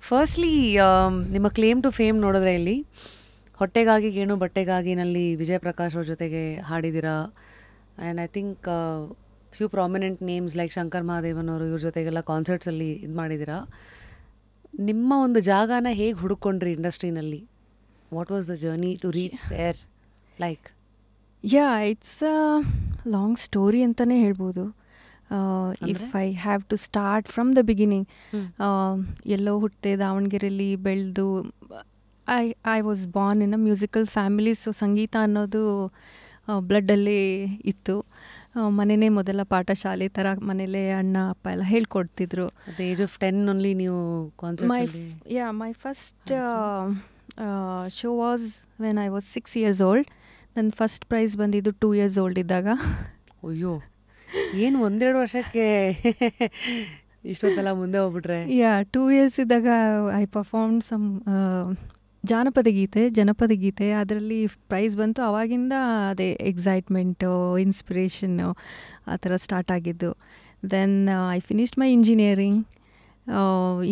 Firstly ನಿಮ್ಮ claim to fame ನೋಡಿದ್ರೆ ಇಲ್ಲಿ ಹೊಟ್ಟೆಗಾಗಿ ಗೇಣು ಬಟ್ಟೆಗಾಗಿನಲ್ಲಿ ವಿಜಯ್ ಪ್ರಕಾಶ್ ಅವ್ರ ಜೊತೆಗೆ ಹಾಡಿದ್ದೀರಾ. And I think few prominent names like Shankar Mahadevan ಅವರು ಇವ್ರ ಜೊತೆಗೆಲ್ಲ ಕಾನ್ಸರ್ಟ್ಸಲ್ಲಿ ಇದು ಮಾಡಿದ್ದೀರಾ. ನಿಮ್ಮ ಒಂದು ಜಾಗನ ಹೇಗೆ ಹುಡುಕೊಂಡ್ರಿ ಇಂಡಸ್ಟ್ರಿನಲ್ಲಿ? What was the journey to reach there like? Yeah, it's a long story ಅಂತಲೇ ಹೇಳ್ಬೋದು. If I have to start from the beginning, ಎಲ್ಲೋ ಹುಟ್ಟಿದೆ, ದಾವಣಗೆರೆಯಲ್ಲಿ ಬೆಳೆದು, I was born in a musical family. So ಸಂಗೀತ ಅನ್ನೋದು ಬ್ಲಡ್ಡಲ್ಲೇ ಇತ್ತು. ಮನೆಯೇ ಮೊದಲ ಪಾಠ ಶಾಲೆ ಥರ, ಮನೇಲೇ ಅಣ್ಣ ಅಪ್ಪ ಎಲ್ಲ ಹೇಳ್ಕೊಡ್ತಿದ್ರು. ಅಟ್ ಏಜ್ ಆಫ್ 10 ಓನ್ಲಿ ನೀವು concerts? My first show was when I was 6 years old. ನನ್ನ ಫಸ್ಟ್ ಪ್ರೈಸ್ ಬಂದಿದ್ದು 2 years old ಇದ್ದಾಗ. ಅಯ್ಯೋ, ಏನು 1-2 ವರ್ಷಕ್ಕೆ ಇಷ್ಟೊಂದೆಲ್ಲ ಮುಂದೆ ಹೋಗ್ಬಿಟ್ರೆ? 2 years ಇದ್ದಾಗ ಐ ಪರ್ಫಾರ್ಮ್ಡ್ ಸಮ್ ಜನಪದ ಗೀತೆ. ಅದರಲ್ಲಿ ಪ್ರೈಸ್ ಬಂತು. ಆವಾಗಿಂದ ಅದೇ ಎಕ್ಸೈಟ್ಮೆಂಟು, ಇನ್ಸ್ಪಿರೇಷನ್ನು ಆ ಥರ ಸ್ಟಾರ್ಟ್ ಆಗಿದ್ದು. Then I finished my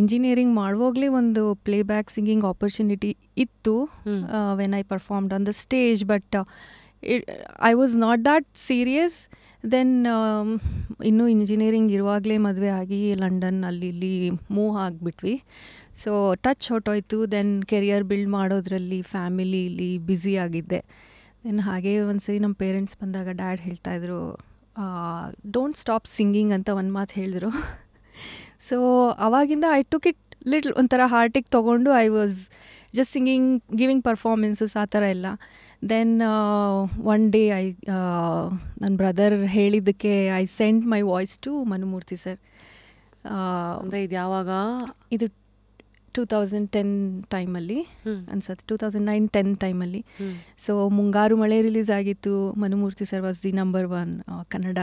engineering ಮಾಡುವಾಗಲೇ ಒಂದು ಪ್ಲೇಬ್ಯಾಕ್ ಸಿಂಗಿಂಗ್ ಆಪರ್ಚುನಿಟಿ ಇತ್ತು when I performed on the stage, but I was not that serious. Then ಇನ್ನೂ ಇಂಜಿನಿಯರಿಂಗ್ ಇರುವಾಗಲೇ ಮದುವೆ ಆಗಿ ಲಂಡನ್ ಅಲ್ಲಿ ಇಲ್ಲಿ ಮೂವ್ ಆಗಿಬಿಟ್ವಿ. ಸೊ ಟಚ್ ಹೊಟ್ಟೋಯ್ತು. ದೆನ್ ಕೆರಿಯರ್ ಬಿಲ್ಡ್ ಮಾಡೋದ್ರಲ್ಲಿ ಫ್ಯಾಮಿಲಿಲಿ ಬ್ಯುಸಿ ಆಗಿದ್ದೆ. ದೆನ್ ಹಾಗೆ ಒಂದ್ಸರಿ ನಮ್ಮ ಪೇರೆಂಟ್ಸ್ ಬಂದಾಗ ಡ್ಯಾಡ್ ಹೇಳ್ತಾಯಿದ್ರು, ಡೋಂಟ್ ಸ್ಟಾಪ್ ಸಿಂಗಿಂಗ್ ಅಂತ ಒಂದು ಮಾತು ಹೇಳಿದ್ರು. ಸೊ ಅವಾಗಿಂದ ಐ ಟುಕ್ ಇಟ್ ಲಿಟ್ಲ್ ಒಂಥರ ಹಾರ್ಟಿಗೆ ತೊಗೊಂಡು I was just singing, giving performances ಆ ಥರ ಎಲ್ಲ. ದೆನ್ ಒನ್ ಡೇ ನನ್ನ ಬ್ರದರ್ ಹೇಳಿದ್ದಕ್ಕೆ I send my voice to Manomurthy sir. ಅಂದರೆ ಇದು ಯಾವಾಗ? ಇದು 2010 ಟೈಮಲ್ಲಿ ಅನ್ಸತ್ತೆ, 2009-10 ಟೈಮಲ್ಲಿ. ಸೊ ಮುಂಗಾರು ಮಳೆ ರಿಲೀಸ್ ಆಗಿತ್ತು. Manomurthy sir was the number 1 Kannada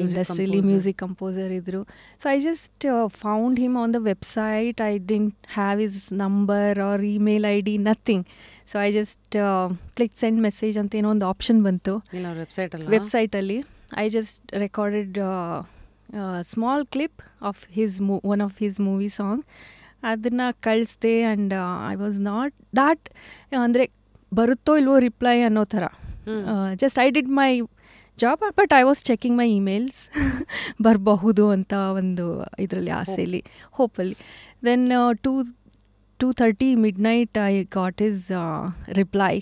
ಇಂಡಸ್ಟ್ರಿಲಿ ಮ್ಯೂಸಿಕ್ ಕಂಪೋಸರ್ ಇದ್ದರು. So I just found him on the website. I didn't have his number or email ID, nothing. So I just click send message ಅಂತ ಏನೋ ಒಂದು option ಬಂತು ವೆಬ್ಸೈಟಲ್ಲಿ. I just recorded small clip of one of his movie song. ಅದನ್ನು ಕಳಿಸ್ದೆ. And I was not that, ಅಂದರೆ ಬರುತ್ತೋ ಇಲ್ವೋ ರಿಪ್ಲೈ ಅನ್ನೋ ಥರ. Just I did my job, but I was checking my emails ಬರಬಹುದು ಅಂತ ಒಂದು ಇದರಲ್ಲಿ ಆಸೆಯಲ್ಲಿ, ಹೋಪಲ್ಲಿ. Then 2:30 midnight I got his reply.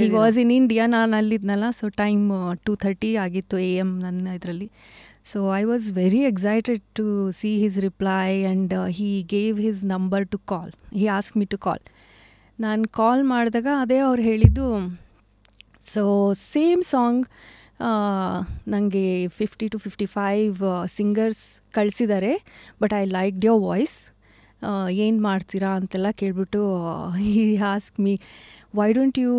He was in India, ನಾನು ಅಲ್ಲಿದ್ನಲ್ಲ. ಸೊ ಟೈಮ್ 2:30 ಆಗಿತ್ತು AM ನನ್ನ ಇದರಲ್ಲಿ. So I was very excited to see his reply and he gave his number to call. He ask me to call. ನಾನು call ಮಾಡಿದಾಗ ಅದೇ ಅವ್ರು ಹೇಳಿದ್ದು, ಸೊ ಸೇಮ್ ಸಾಂಗ್ ನನಗೆ 50 to 55 ಸಿಂಗರ್ಸ್ ಕಳಿಸಿದ್ದಾರೆ, but I liked your voice, ಏನು ಮಾಡ್ತೀರಾ ಅಂತೆಲ್ಲ ಕೇಳಿಬಿಟ್ಟು he ask me, why don't you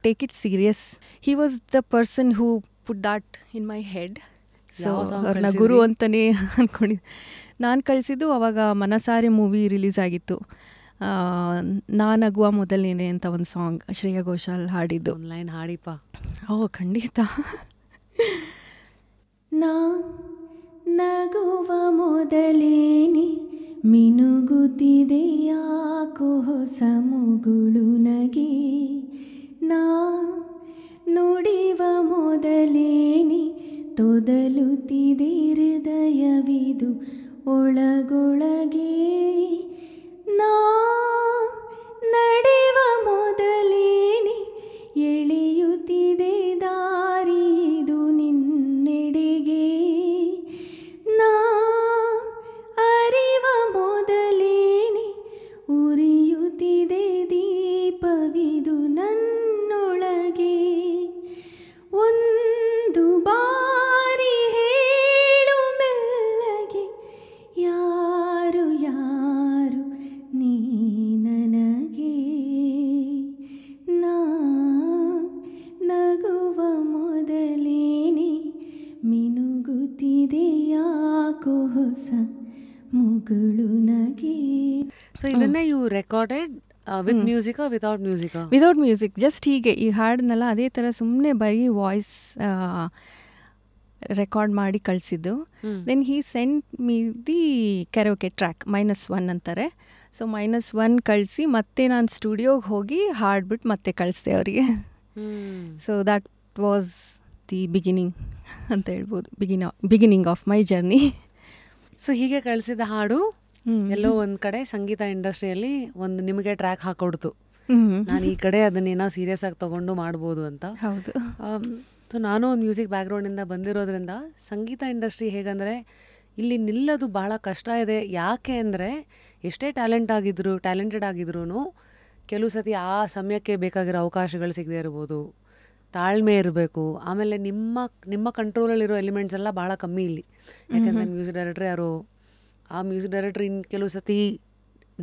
take it serious. He was the person who put that in my head. So ಅವ್ರನ್ನ ಗುರು ಅಂತಲೇ ಅಂದ್ಕೊಂಡಿದ್ದೆ. ನಾನು ಕಳಿಸಿದ್ದು ಅವಾಗ ಮನಸಾರೆ ಮೂವಿ ರಿಲೀಸ್ ಆಗಿತ್ತು. ನಾನಗುವ ಮೊದಲೇನೆ ಅಂತ ಒಂದು ಸಾಂಗ್ ಶ್ರೇಯಾ ಘೋಷಾಲ್ ಹಾಡಿದ್ದು. ಲೈನ್ ಹಾಡಿಪ್ಪ. ಖಂಡಿತ. ನಾ ನಗುವ ಮೊದಲೇನೆ ಮಿನುಗುತ್ತಿದೆ ಯಾಕೋ ಹೊಸ ಮುಗುಳು ನಗೆ. ನಾ ನುಡಿವ ಮೊದಲೇನೆ ತೊದಲುತ್ತಿದೆ ಹೃದಯವಿದು ಒಳಗೊಳಗೆ. ನಾ ನಡೆವ ಮೊದಲೇನೆ ಎಳೆಯುತ್ತಿದೆ ದಾರಿದು ನಿನ್ನೆಡೆಗೆ. ನಾ ಅರಿವ ಮೊದಲೇನೆ ಉರಿಯುತ್ತಿದೆ ದೀಪವಿದು ನನ್ನೊಳಗೆ. ಒಂದು ಬಾರಿ ಹೇಳು ಮೆಲ್ಲಗೆ, ಯಾರು ಯಾರು ನೀ ನನಗೆ. ನಾ ನಗುವ ಮೊದಲೇನೆ ಮಿನುಗುತ್ತಿದೆ ಯಾಕೋ ಹೊಸ ಮುಗುಳು ನಗೆ. ಸೊ ಇದನ್ನ you recorded with music without music? Without music, just ಹೀಗೆ ಈ ಹಾಡನ್ನೆಲ್ಲ ಅದೇ ಥರ ಸುಮ್ಮನೆ ಬರೀ ವಾಯ್ಸ್ ರೆಕಾರ್ಡ್ ಮಾಡಿ ಕಳಿಸಿದ್ದು. Then he sent me the karaoke track -1 ಅಂತಾರೆ. ಸೊ -1 ಕಳಿಸಿ ಮತ್ತೆ ನಾನು ಸ್ಟುಡಿಯೋಗೆ ಹೋಗಿ ಹಾಡ್ಬಿಟ್ಟು ಮತ್ತೆ ಕಳಿಸ್ದೆ ಅವರಿಗೆ. So that was the beginning ಅಂತ ಹೇಳ್ಬೋದು, beginning of my journey. So ಹೀಗೆ ಕಳಿಸಿದ ಹಾಡು ಎಲ್ಲೋ ಒಂದು ಕಡೆ ಸಂಗೀತ ಇಂಡಸ್ಟ್ರಿಯಲ್ಲಿ ಒಂದು ನಿಮಗೆ ಟ್ರ್ಯಾಕ್ ಹಾಕೊಡ್ತು, ನಾನು ಈ ಕಡೆ ಅದನ್ನೇನೋ ಸೀರಿಯಸ್ ಆಗಿ ತೊಗೊಂಡು ಮಾಡ್ಬೋದು ಅಂತ. ಹೌದು. ಸೊ ನಾನು ಒಂದು ಮ್ಯೂಸಿಕ್ ಬ್ಯಾಕ್ಗ್ರೌಂಡಿಂದ ಬಂದಿರೋದ್ರಿಂದ ಸಂಗೀತ ಇಂಡಸ್ಟ್ರಿ ಹೇಗಂದರೆ ಇಲ್ಲಿ ನಿಲ್ಲೋದು ಭಾಳ ಕಷ್ಟ ಇದೆ. ಯಾಕೆ ಅಂದರೆ ಎಷ್ಟೇ ಟ್ಯಾಲೆಂಟೆಡ್ ಆಗಿದ್ರೂ ಕೆಲವು ಸತಿ ಆ ಸಮಯಕ್ಕೆ ಬೇಕಾಗಿರೋ ಅವಕಾಶಗಳು ಸಿಗದೇ ಇರ್ಬೋದು, ತಾಳ್ಮೆ ಇರಬೇಕು. ಆಮೇಲೆ ನಿಮ್ಮ ಕಂಟ್ರೋಲಲ್ಲಿರೋ ಎಲಿಮೆಂಟ್ಸ್ ಎಲ್ಲ ಭಾಳ ಕಮ್ಮಿ ಇಲ್ಲಿ. ಯಾಕೆಂದರೆ ಮ್ಯೂಸಿಕ್ ಡೈರೆಕ್ಟ್ರ್ ಯಾರು, ಆ ಮ್ಯೂಸಿಕ್ ಡೈರೆಕ್ಟ್ರ್ ಕೆಲವು ಸತಿ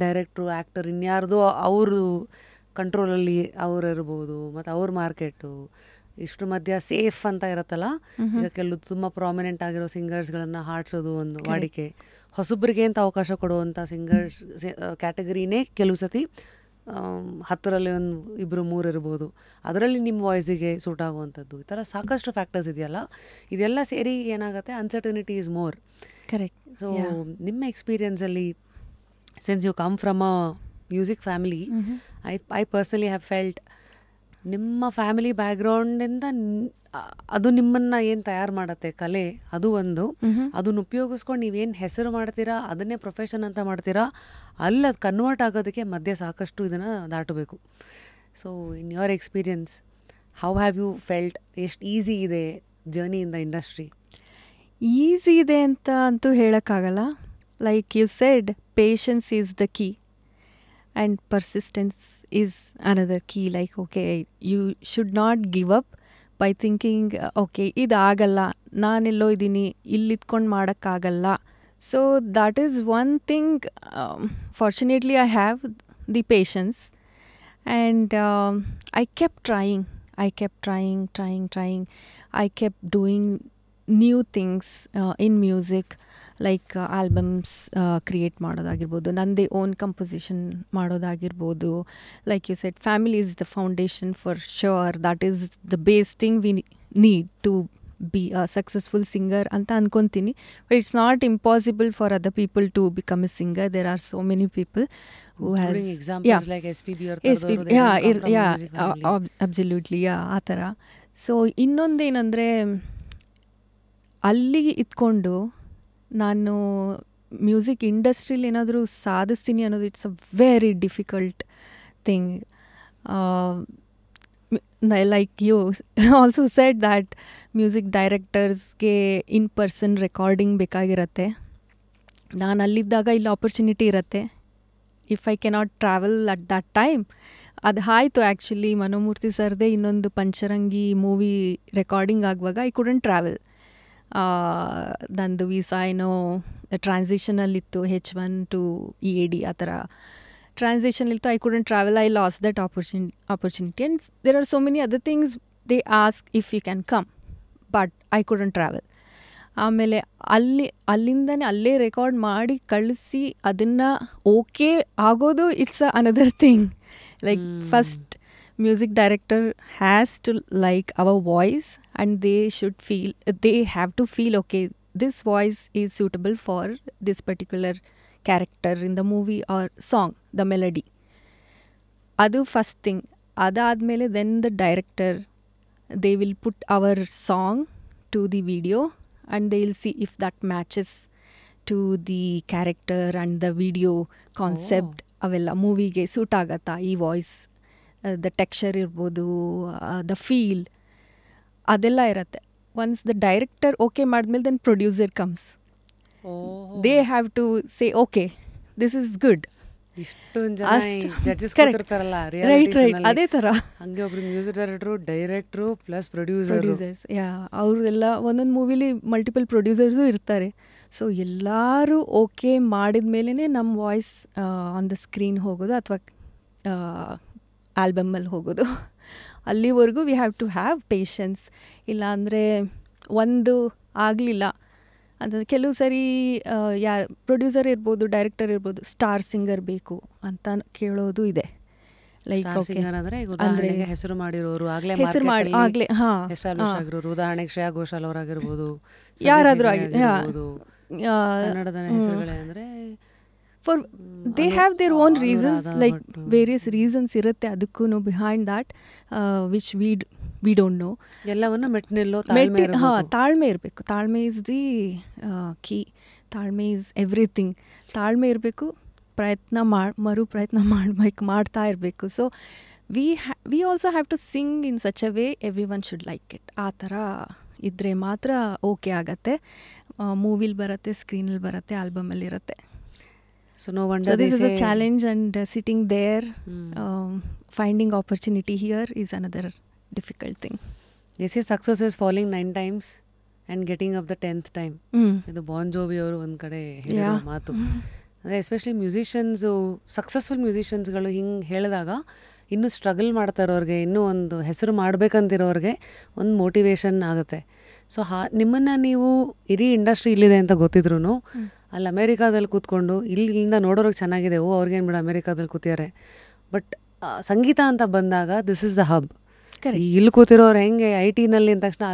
ಡೈರೆಕ್ಟ್ರು ಆ್ಯಕ್ಟರ್ ಇನ್ಯಾರ್ದು ಅವರು ಕಂಟ್ರೋಲಲ್ಲಿ ಅವ್ರು ಇರ್ಬೋದು, ಮತ್ತು ಅವ್ರ ಮಾರ್ಕೆಟು ಇಷ್ಟು ಮಧ್ಯ ಸೇಫ್ ಅಂತ ಇರುತ್ತಲ್ಲ. ಈಗ ಕೆಲವು ತುಂಬ ಪ್ರಾಮಿನೆಂಟ್ ಆಗಿರೋ ಸಿಂಗರ್ಸ್ಗಳನ್ನು ಹಾಡ್ಸೋದು ಒಂದು ವಾಡಿಕೆ, ಹೊಸಬ್ರಿಗೆ ಅಂತ ಅವಕಾಶ ಕೊಡುವಂಥ ಸಿಂಗರ್ಸ್ ಕ್ಯಾಟಗರಿನೇ ಕೆಲವು ಸತಿ 10ರಲ್ಲಿ 1-2-3 ಇರ್ಬೋದು. ಅದರಲ್ಲಿ ನಿಮ್ಮ ವಾಯ್ಸಿಗೆ ಸೂಟ್ ಆಗುವಂಥದ್ದು, ಈ ಥರ ಸಾಕಷ್ಟು ಫ್ಯಾಕ್ಟರ್ಸ್ ಇದೆಯಲ್ಲ. ಇದೆಲ್ಲ ಸೇರಿ ಏನಾಗುತ್ತೆ, uncertainty is more. Correct. So ನಿಮ್ಮ ಎಕ್ಸ್ಪೀರಿಯನ್ಸಲ್ಲಿ, since you come from a music family, I personally have felt ನಿಮ್ಮ ಫ್ಯಾಮಿಲಿ ಬ್ಯಾಕ್ಗ್ರೌಂಡಿಂದ ಅದು ನಿಮ್ಮನ್ನು ಏನು ತಯಾರು ಮಾಡುತ್ತೆ ಕಲೆ, ಅದು ಒಂದು. ಅದನ್ನು ಉಪಯೋಗಿಸ್ಕೊಂಡು ನೀವೇನು ಹೆಸರು ಮಾಡ್ತೀರಾ, ಅದನ್ನೇ ಪ್ರೊಫೆಷನ್ ಅಂತ ಮಾಡ್ತೀರಾ, ಅಲ್ಲಿ ಅದು ಕನ್ವರ್ಟ್ ಆಗೋದಕ್ಕೆ ಮಧ್ಯೆ ಸಾಕಷ್ಟು ಇದನ್ನು ದಾಟಬೇಕು. So in your experience, how have you felt, ಎಷ್ಟು ಈಸಿ ಇದೆ journey in the industry? Easy ಇದೆ ಅಂತ ಅಂತೂ ಹೇಳೋಕ್ಕಾಗಲ್ಲ. Like you said, patience is the key and persistence is another key. Like, okay, you should not give up by thinking, okay, ಇದು ಆಗಲ್ಲ, ನಾನೆಲ್ಲೋ ಇದ್ದೀನಿ, ಇಲ್ಲಿತ್ಕೊಂಡು ಮಾಡೋಕ್ಕಾಗಲ್ಲ. So that is one thing, fortunately I have the patience, and I kept trying. I kept doing new things in music, like albums create ಮಾಡೋದಾಗಿರ್ಬೋದು, ನನ್ನದೇ own composition ಮಾಡೋದಾಗಿರ್ಬೋದು. Like you said, family is the foundation for sure. That is the base thing we need to be a successful singer ಅಂತ ಅನ್ಕೊತೀನಿ. But it's not impossible for other people to become a singer. There are so many people who has absolutely ಆ ಥರ. So ಇನ್ನೊಂದೇನೆಂದರೆ, ಅಲ್ಲಿ ಇದ್ಕೊಂಡು ನಾನು music ಇಂಡಸ್ಟ್ರಿಲಿ ಏನಾದರೂ ಸಾಧಿಸ್ತೀನಿ ಅನ್ನೋದು it's a very difficult thing. Like you also said that music ಡೈರೆಕ್ಟರ್ಸ್ಗೆ in person recording ಬೇಕಾಗಿರತ್ತೆ. ನಾನು ಅಲ್ಲಿದ್ದಾಗ ಇಲ್ಲಿ ಆಪರ್ಚುನಿಟಿ ಇರುತ್ತೆ. If I cannot travel at that time, ಅದು ಆಯಿತು. ಆ್ಯಕ್ಚುಲಿ ಮನೋಮೂರ್ತಿ ಸರ್ದೇ ಇನ್ನೊಂದು ಪಂಚರಂಗಿ ಮೂವಿ ರೆಕಾರ್ಡಿಂಗ್ ಆಗುವಾಗ ಐ ಕುಡಂಟ್ ಟ್ರಾವೆಲ್. ನಂದು ವೀಸಾ ಏನೋ ಟ್ರಾನ್ಸಿಷನಲ್ಲಿತ್ತು, H1 to EAD ಆ ಥರ ಟ್ರಾನ್ಸಿಷನಲ್ಲಿತ್ತು. I couldn't travel. I lost that opportunity and there are so many other things they ask if you can come, but I couldn't travel. ಆಮೇಲೆ ಅಲ್ಲಿಂದನೇ ಅಲ್ಲೇ record ಮಾಡಿ ಕಳಿಸಿ ಅದನ್ನು ಓಕೆ ಆಗೋದು it's another thing. Like first music director has to like our voice, and they have to feel, okay, this voice is suitable for this particular character in the movie or song, the melody. Adu first thing. Adadmele then the director, they will put our song to the video and they will see if that matches to the character and the video concept. Avella movie ge suit agata ee voice, the texture ಇರ್ಬೋದು, the feel, ಅದೆಲ್ಲ ಇರುತ್ತೆ. Once the director okay ಮಾಡಿದ್ಮೇಲೆ then producer comes. They have to say okay, this is good. Right, ಅದೇ ಥರ. ಹಂಗೆ ಒಬ್ರು music director plus producers, ಅವರೆಲ್ಲ ಒಂದೊಂದು ಮೂವಿಲಿ ಮಲ್ಟಿಪಲ್ ಪ್ರೊಡ್ಯೂಸರ್ಸು ಇರ್ತಾರೆ. ಸೊ ಎಲ್ಲರೂ ಓಕೆ ಮಾಡಿದ ಮೇಲೇ ನಮ್ಮ ವಾಯ್ಸ್ ಆನ್ ದ ಸ್ಕ್ರೀನ್ ಹೋಗೋದು ಅಥವಾ ಆಲ್ಬಮಲ್ಲಿ ಹೋಗೋದು. ಅಲ್ಲಿವರೆಗೂ we have to have patience. ಇಲ್ಲಾಂದರೆ ಒಂದು ಆಗಲಿಲ್ಲ ಅಂತ ಕೆಲವು ಸರಿ ಪ್ರೊಡ್ಯೂಸರ್ ಇರ್ಬೋದು, ಡೈರೆಕ್ಟರ್ ಇರ್ಬೋದು, ಸ್ಟಾರ್ ಸಿಂಗರ್ ಬೇಕು ಅಂತ ಕೇಳೋದು ಇದೆ. ಲೈಕ್ ಸ್ಟಾರ್ ಸಿಂಗರ್ ಅಂದ್ರೆ ಈಗ ಉದಾಹರಣೆಗೆ ಹೆಸರು ಮಾಡಿರೋರು ಆಗ್ಲೇ ಹೆಸರು ಮಾಡಿ ಆಗಲೇ ಹಾಂ ಎಸ್ಟಾಬ್ಲಿಷ್ ಆಗಿರೋರು, ಉದಾಹರಣೆಗೆ ಶ್ರೇಯಾ ಘೋಷಾಲ್ ಅವರಾಗಿರ್ಬೋದು, ಯಾರಾದರೂ ಕನ್ನಡದ ಹೆಸರುಗಳೇ ಅಂದ್ರೆ for they have their own reasons, like various reasons ಇರುತ್ತೆ ಅದಕ್ಕೂ behind that which we don't know. ಎಲ್ಲವನ್ನು ತಾಳ್ಮೆ ಇರಬೇಕು. ತಾಳ್ಮೆ ಇಸ್ ದಿ ಕೀ. ತಾಳ್ಮೆ ಇಸ್ ಎವ್ರಿಥಿಂಗ್. ತಾಳ್ಮೆ ಇರಬೇಕು, ಮರು ಪ್ರಯತ್ನ ಮಾಡ್ತಾ ಇರಬೇಕು. So we also have to sing in such a way every one should like it. ಆ ಥರ ಇದ್ದರೆ ಮಾತ್ರ ಓಕೆ ಆಗತ್ತೆ. ಮೂವಿಲಿ ಬರುತ್ತೆ, ಸ್ಕ್ರೀನಲ್ಲಿ ಬರುತ್ತೆ, ಆಲ್ಬಮಲ್ಲಿ ಇರುತ್ತೆ. So no wonder this is a challenge, and sitting there, finding opportunity here is another difficult thing. They say success is falling 9 times and getting up the 10th time. ಇದು ಬಾನ್ ಜೋವಿ ಅವರು ಒಂದು ಕಡೆ ಹೇಳಿರೋ ಮಾತು. ಅಂದರೆ ಎಸ್ಪೆಷಲಿ ಮ್ಯೂಸಿಷಿಯನ್ಸು, ಸಕ್ಸಸ್ಫುಲ್ ಮ್ಯೂಸಿಷಿಯನ್ಸ್ಗಳು ಹಿಂಗೆ ಹೇಳಿದಾಗ ಇನ್ನೂ ಸ್ಟ್ರಗಲ್ ಮಾಡ್ತಾ ಇರೋರಿಗೆ, ಇನ್ನೂ ಒಂದು ಹೆಸರು ಮಾಡಬೇಕಂತಿರೋರಿಗೆ ಒಂದು ಮೋಟಿವೇಶನ್ ಆಗುತ್ತೆ. ಸೊ ನಿಮ್ಮನ್ನು ನೀವು ಇಡೀ ಇಂಡಸ್ಟ್ರಿ ಇಲ್ಲಿದೆ ಅಂತ ಗೊತ್ತಿದ್ರು ಅಲ್ಲಿ ಅಮೇರಿಕಾದಲ್ಲಿ ಕೂತ್ಕೊಂಡು ಇಲ್ಲಿಂದ ನೋಡೋರಿಗೆ ಚೆನ್ನಾಗಿದೆ, ಅವ್ರಿಗೇನು ಬಿಡ ಅಮೇರಿಕಾದಲ್ಲಿ ಕೂತಿದ್ದಾರೆ, ಬಟ್ ಸಂಗೀತ ಅಂತ ಬಂದಾಗ ದಿಸ್ ಇಸ್ ದ ಹಬ್. ಇಲ್ಲಿ ಕೂತಿರೋರು ಹೆಂಗೆ IT-ನಲ್ಲಿ ಅಂದ ತಕ್ಷಣ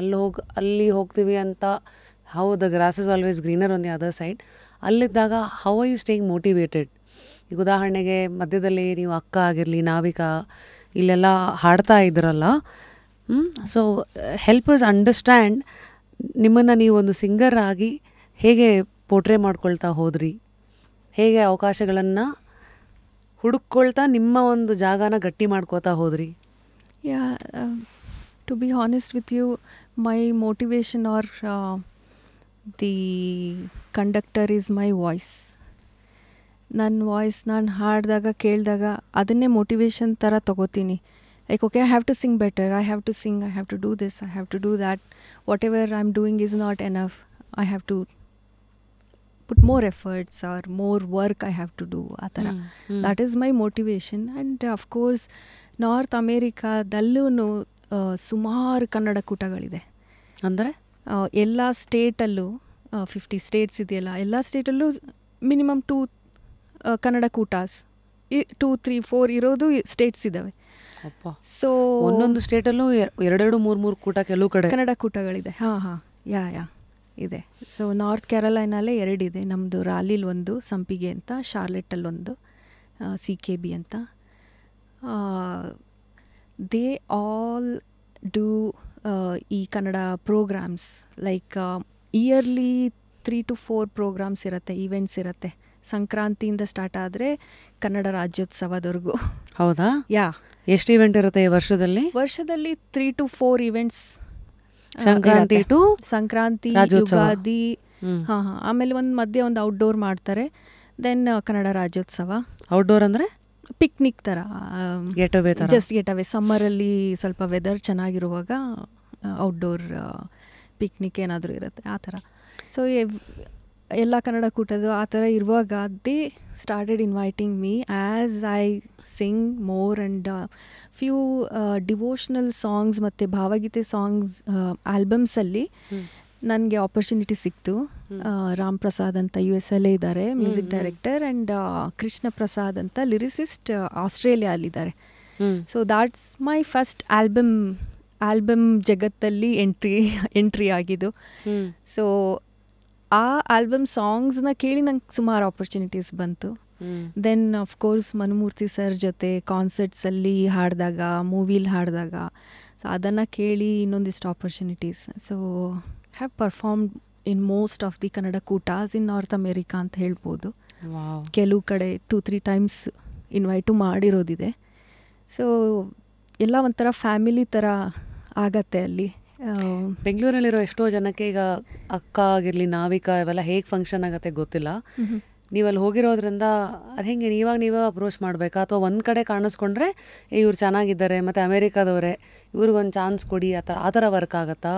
ಅಲ್ಲಿ ಹೋಗ್ತೀವಿ ಅಂತ, how the grass is always greener on the other side. ಅಲ್ಲಿದ್ದಾಗ how are you staying motivated? ಈಗ ಉದಾಹರಣೆಗೆ ಮಧ್ಯದಲ್ಲಿ ನೀವು ಅಕ್ಕ ಆಗಿರಲಿ, ನಾವಿಕಾ ಇಲ್ಲೆಲ್ಲ ಹಾಡ್ತಾ ಇದ್ರಲ್ಲ, ಸೊ ಹೆಲ್ಪ್ ಅಸ್ ಅಂಡರ್ಸ್ಟ್ಯಾಂಡ್ ನಿಮ್ಮನ್ನು ನೀವು ಒಂದು ಸಿಂಗರ್ ಆಗಿ ಹೇಗೆ ಪೋರ್ಟ್ರೇ ಮಾಡ್ಕೊಳ್ತಾ ಹೋದ್ರಿ, ಹೇಗೆ ಅವಕಾಶಗಳನ್ನು ಹುಡುಕೊಳ್ತಾ ನಿಮ್ಮ ಒಂದು ಜಾಗನ ಗಟ್ಟಿ ಮಾಡ್ಕೋತಾ ಹೋದ್ರಿ? To be honest with you, my motivation are the conductor is my voice. ನನ್ನ ವಾಯ್ಸ್ ನಾನು ಹಾಡಿದಾಗ ಕೇಳಿದಾಗ ಅದನ್ನೇ ಮೋಟಿವೇಶನ್ ಥರ ತೊಗೋತೀನಿ. Like, okay, I have to sing better, I have to sing, I have to do this, I have to do that. Whatever I'm doing is not enough. I have to put more efforts or more work I have to do. Atara. That is my motivation. And of course, North America ದಲ್ಲೂ ಸುಮಾರು ಕನ್ನಡ ಕೂಟಗಳಿದೆ. ಅಂದರೆ ಎಲ್ಲ ಸ್ಟೇಟಲ್ಲೂ 50 States ಇದೆಯಲ್ಲ, ಎಲ್ಲ ಸ್ಟೇಟಲ್ಲೂ minimum 2 Kannada ಕೂಟಾಸ್, 2, 3, 4 ಇರೋದು States ಇದ್ದಾವೆ. So ಒಂದೊಂದು ಸ್ಟೇಟಲ್ಲೂ 2-3 ಕೂಟ ಕೆಲವು ಕಡೆ ಕನ್ನಡ ಕೂಟಗಳಿದೆ. ಯಾ ಇದೆ. ಸೊ ನಾರ್ತ್ ಕ್ಯಾರೋಲೈನಲ್ಲೇ 2 ಇದೆ. ನಮ್ಮದು ರಾಲಿಲ್ ಒಂದು, ಸಂಪಿಗೆ ಅಂತ, ಶಾರ್ಲೆಟಲ್ಲೊಂದು, CKB ಅಂತ. ದೇ ಆಲ್ ಡೂ ಈ Kannada programs, like yearly 3 to 4 programs ಇರುತ್ತೆ, ಈವೆಂಟ್ಸ್ ಇರುತ್ತೆ. ಸಂಕ್ರಾಂತಿಯಿಂದ ಸ್ಟಾರ್ಟ್ ಆದರೆ ಕನ್ನಡ ರಾಜ್ಯೋತ್ಸವದವರೆಗೂ. ಹೌದಾ? ಯಾ. ಎಷ್ಟು ಇವೆಂಟ್ ಇರುತ್ತೆ ವರ್ಷದಲ್ಲಿ? 3 to 4 ಇವೆಂಟ್ಸ್. ಸಂಕ್ರಾಂತಿ, ಯುಗಾದಿ, ಆಮೇಲೆ ಮಧ್ಯೆ ಒಂದು ಔಟ್ಡೋರ್ ಮಾಡ್ತಾರೆ. ದೆನ್ ಕನ್ನಡ ರಾಜ್ಯೋತ್ಸವ. ಔಟ್ಡೋರ್ ಅಂದರೆ ಪಿಕ್ನಿಕ್ ಥರ, ಜಸ್ಟ್ ಗೆಟ್ ಅವೇ. ಸಮ್ಮರಲ್ಲಿ ಸ್ವಲ್ಪ ವೆದರ್ ಚೆನ್ನಾಗಿರುವಾಗ ಔಟ್ಡೋರ್ ಪಿಕ್ನಿಕ್ ಏನಾದರೂ ಇರುತ್ತೆ, ಆ ಥರ. ಸೊ ಎಲ್ಲ ಕನ್ನಡ ಕೂಟದ್ದು ಆ ಥರ ಇರುವಾಗ they started inviting me as I sing more and few devotional songs ಮತ್ತು ಭಾವಗೀತೆ ಸಾಂಗ್ಸ್ ಆಲ್ಬಮ್ಸಲ್ಲಿ ನನಗೆ ಆಪರ್ಚುನಿಟಿ ಸಿಕ್ತು. ರಾಮ್ ಪ್ರಸಾದ್ ಅಂತ US ಅಲ್ಲೇ ಇದ್ದಾರೆ, music director, and Krishna Prasad ಅಂತ ಲಿರಿಸಿಸ್ಟ್, ಆಸ್ಟ್ರೇಲಿಯಾಲಿದ್ದಾರೆ. So that's my first album ಜಗತ್ತಲ್ಲಿ ಎಂಟ್ರಿ ಆಗಿದ್ದು. ಸೊ ಆ ಆಲ್ಬಮ್ ಸಾಂಗ್ಸ್ನ ಕೇಳಿ ನಂಗೆ ಸುಮಾರು ಆಪರ್ಚುನಿಟೀಸ್ ಬಂತು. ದೆನ್ ಅಫ್ಕೋರ್ಸ್ ಮನುಮೂರ್ತಿ ಸರ್ ಜೊತೆ ಕಾನ್ಸರ್ಟ್ಸಲ್ಲಿ ಹಾಡಿದಾಗ, ಮೂವಿಲಿ ಹಾಡಿದಾಗ, ಸೊ ಅದನ್ನು ಕೇಳಿ ಇನ್ನೊಂದಿಷ್ಟು opportunities. So have performed in most of the Kannada ಕೂಟಾಸ್ ಇನ್ ನಾರ್ತ್ ಅಮೇರಿಕಾ ಅಂತ ಹೇಳ್ಬೋದು. ಕೆಲವು ಕಡೆ 2-3 ಟೈಮ್ಸ್ ಇನ್ವೈಟು ಮಾಡಿರೋದಿದೆ. ಸೊ ಎಲ್ಲ ಒಂಥರ ಫ್ಯಾಮಿಲಿ ಥರ ಆಗತ್ತೆ ಅಲ್ಲಿ. ಬೆಂಗಳೂರಲ್ಲಿರೋ ಎಷ್ಟೋ ಜನಕ್ಕೆ ಈಗ ಅಕ್ಕ ಆಗಿರಲಿ, ನಾವಿಕಾ ಇವೆಲ್ಲ ಹೇಗೆ ಫಂಕ್ಷನ್ ಆಗುತ್ತೆ ಗೊತ್ತಿಲ್ಲ. ನೀವಲ್ಲಿ ಹೋಗಿರೋದ್ರಿಂದ ಅದು ಹೆಂಗೆ ನೀವೇ ಅಪ್ರೋಚ್ ಮಾಡಬೇಕಾ, ಅಥವಾ ಒಂದು ಕಡೆ ಕಾಣಿಸ್ಕೊಂಡ್ರೆ ಇವ್ರು ಚೆನ್ನಾಗಿದ್ದಾರೆ ಮತ್ತು ಅಮೇರಿಕಾದವರೇ ಇವ್ರಿಗೊಂದು ಚಾನ್ಸ್ ಕೊಡಿ ಆ ಥರ ವರ್ಕ್ ಆಗುತ್ತಾ,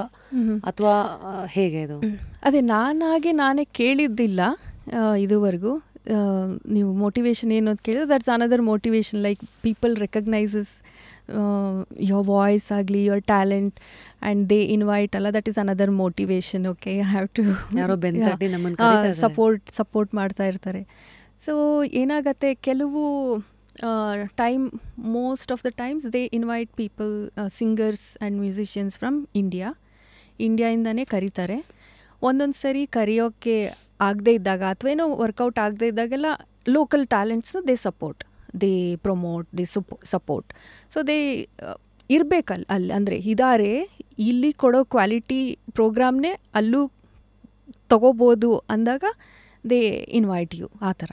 ಅಥವಾ ಹೇಗೆ ಇದು? ಅದೇ ನಾನೇ ಕೇಳಿದ್ದಿಲ್ಲ ಇದುವರೆಗೂ. ನೀವು ಮೋಟಿವೇಶನ್ ಏನು ಅಂತ ಕೇಳಿದ್ರೆ that's another motivation. Like people recognises your voice agli, your talent, and they invite alla, that is another motivation. Okay, I have to yaro bentati naman karita support ಮಾಡ್ತಾ ಇರ್ತಾರೆ. ಸೊ ಏನಾಗತ್ತೆ, ಕೆಲವು time most of the times they invite people singers and musicians from ಇಂಡಿಯಾಯಿಂದನೇ ಕರೀತಾರೆ. ಒಂದೊಂದು ಸರಿ ಕರೆಯೋಕ್ಕೆ ಆಗದೇ ಇದ್ದಾಗ ಅಥವಾ ಏನೋ ವರ್ಕೌಟ್ ಆಗದೇ ಇದ್ದಾಗೆಲ್ಲ ಲೋಕಲ್ ಟ್ಯಾಲೆಂಟ್ಸ್ನ they support, they promote, they support. So they ಇರಬೇಕಲ್ಲ ಅಲ್ಲಿ, ಅಂದರೆ ಇದ್ದಾರೆ ಇಲ್ಲಿ ಕೊಡೋ ಕ್ವಾಲಿಟಿ ಪ್ರೋಗ್ರಾಮ್ನೇ ಅಲ್ಲೂ ತಗೋಬೋದು ಅಂದಾಗ ದೇ ಇನ್ವೈಟ್ ಯು ಆ ಥರ.